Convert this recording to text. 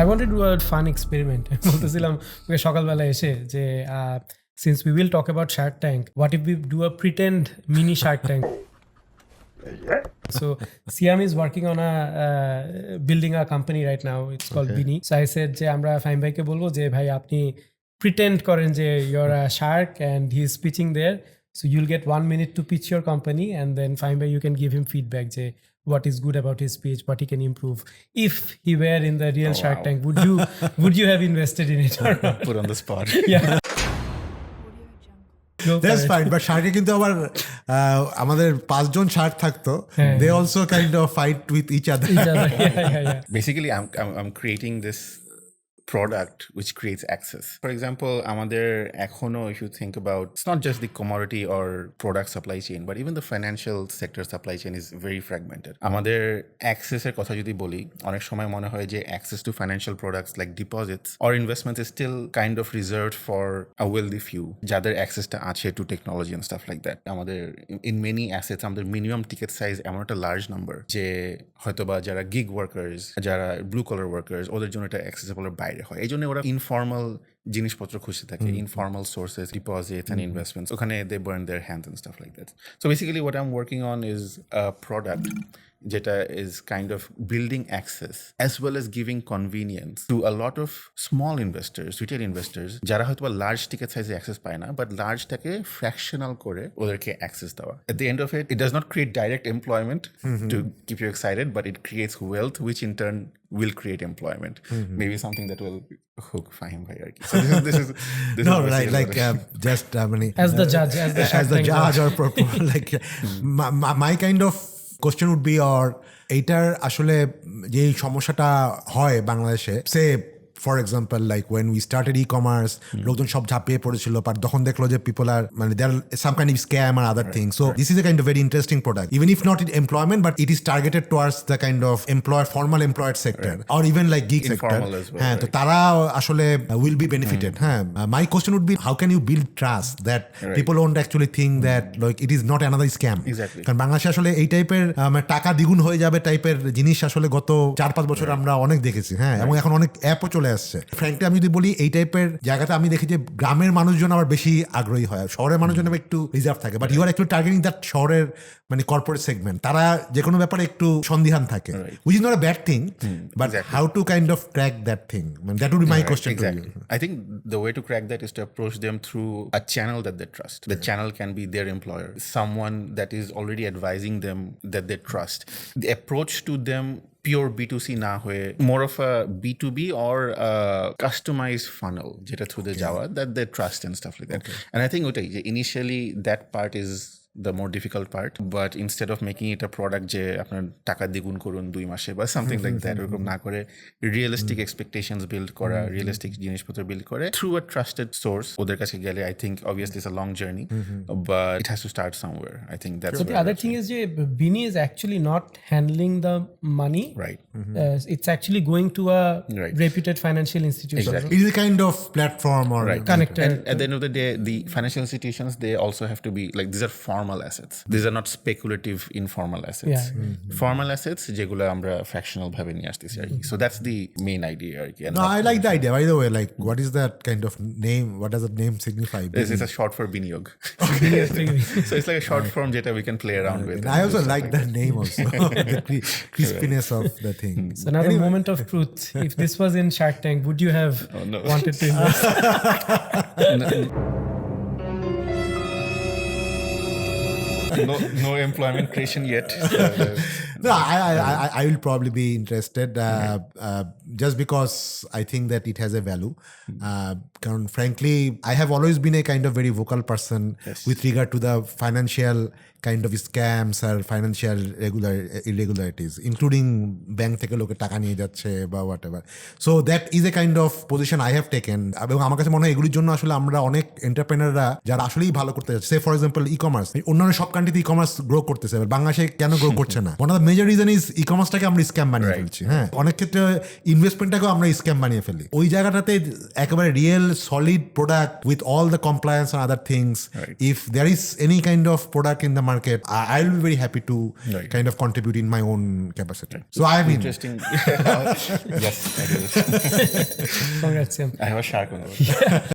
wanted to do a fun experiment. বলতেছিলাম ওকে সকালবেলা এসে যে since we will talk about Shark Tank, what if we do a pretend mini Shark Tank? So Siam is working on a building a company right now. It's called Bini. So I said যে আমরা ফাহিম ভাইকে বলবো যে ভাই আপনি pretend করেন যে you're a shark and he's pitching there. So you'll get 1 minute to pitch your company, and then Fahim bhai, you can give him feedback যে what is good about his speech, what he can improve. If he were in the real Shark Tank, would you have invested in it or not? Put on the spot. Yeah. That's fine, but শার্কে কিন্তু আবার আমাদের 5 জন Shark থাকতো, they also kind of fight with each other. Yeah. Basically, I'm creating this product which creates access. For example, আমাদের এখনো, if you think about, it's not just the commodity or product supply chain, but even the financial sector supply chain is very fragmented. আমাদের access এর কথা যদি বলি, অনেক সময় মনে হয় যে access to financial products like deposits or investments is still kind of reserved for a wealthy few, যাদের access টা আছে to technology and stuff like that. আমাদের in many assets, আমাদের minimum ticket size এমন একটা large number যে হয়তোবা যারা gig workers, যারা blue collar workers, ওদের জন্য এটা accessible বাইরে হয়। এই জন্য ওরা ইনফর্মাল জিনিসপত্র খুঁজতে থাকে, informal sources, deposits and investments, ওখানে they burn their hands and stuff like that. So basically what I am working on is a product যেটা is kind of building access as well as giving convenience to a lot of small investors, retail investors, যারা হয়তো large ticket সাইজে access পায় না, but লার্জটাকে fractional করে ওদেরকে access দেওয়া। At the end of it does not create direct employment to keep you excited, but it creates wealth which in turn will create employment. Maybe something that will hook Fahim bhai. So this is no, right, like just as the judge, as the judge or like my kind of question would be, or এইটার আসলে যে সমস্যাটা হয় বাংলাদেশে, say for example like when we started e-commerce, লোকজন সব ঝাঁপিয়ে পড়েছিল, বাট তখন দেখলো যে পিপল আর মানে there some kind of scam আর other thing. So this is a kind of very interesting product, even if not in employment, but it is targeted towards the kind of employer, formal employed sector or even like gig sector. হ্যাঁ, তো তারা আসলে will be benefited. হ্যাঁ, my question would be, how can you build trust that people won't actually think that like it is not another scam? কারণ বাংলাদেশে আসলে এই টাইপের টাকা দ্বিগুণ হয়ে যাবে টাইপের জিনিস আসলে গত 4-5 বছর আমরা অনেক দেখেছি। হ্যাঁ, এবং এখন অনেক অ্যাপও চলে আসছে। ফ্র্যাঙ্কলি আমি যদি বলি, এই টাইপের জায়গাতে আমি দেখি যে গ্রামের মানুষজন আবার বেশি আগ্রহী হয়, শহরের মানুষজন একটু রিজার্ভ থাকে। বাট ইউ আর একটু টার্গেটিং দ্যাট শহরের মানে কর্পোরেট সেগমেন্ট, তারা যে কোনো ব্যাপারে একটু সন্দিহান থাকে, which is not a bad thing, but how to kind of crack that thing? That would be my question to you. I think the way to crack that is to approach them through a channel that they trust. The channel can be their employer, someone that is already advising them that they trust. The approach to them pure B2C na hoye, more of a B2B or a customized funnel jeta through the Java that they trust and stuff like that. And I think initially that part is the more difficult part, but instead of making it a product je apnar taka digun korun 2 মাসে বা something like that, এরকম না করে realistic expectations build kora, realistic জিনিসপত্র build করে through a trusted source ওদের কাছে গেলে, I think obviously it's a long journey, but it has to start somewhere. I think that's the other thing is je Bini is actually not handling the money, right? It's actually going to a reputed financial institution. Exactly. It is a kind of platform or connector. And at the end of the day, the financial institutions, they also have to be like, these are formal assets. These are not speculative informal assets. Formal assets যেগুলো আমরা fractional ভাবে নিয়ে আসতেছি আর কি. So that's the main idea আর কি. No, I like the idea. By the way, like what is that kind of name? What does that name signify? This is a short for biniyog. So it's like a short form যেটা we can play around with. I also like that name also. The crispiness of the thing. So now the moment of truth. If this was in Shark Tank, would you have wanted to invest? No employment creation yet. No, I will probably be interested just because I think that it has a value. Frankly, I have always been a kind of very vocal person with regard to the financial kind of scams or financial irregularities, including bank থেকে লোকে টাকা নিয়ে যাচ্ছে বা whatever. So that is a kind of position I have taken. এবং আমার কাছে মনে হয় এগুলির জন্য আসলে আমরা অনেক এন্টারপ্রেনাররা যারা আসলেই ভালো করতে যাচ্ছে, সে ফর এক্সাম্পল ই-কমার্স, অন্যান্য সব কান্ট্রিতে ই-কমার্স গ্রো করতেছে, বাংলাদেশে কেন গ্রো করছে না? One of the major reason is ই কমার্সটাকে আমরা স্ক্যাম বানিয়ে Right. ফেলছি। হ্যাঁ, অনেক ক্ষেত্রে ইনভেস্টমেন্টটাকেও আমরা স্ক্যাম বানিয়ে ফেলি। ওই জায়গাটাতে একেবারে real solid product with all the compliance and other things, Right. If there is any kind of product in the market, I will be very happy to Right. Kind of contribute in my own capacity. So I mean Interesting. Yes, I do. Congrats, Siam. I have a shark on the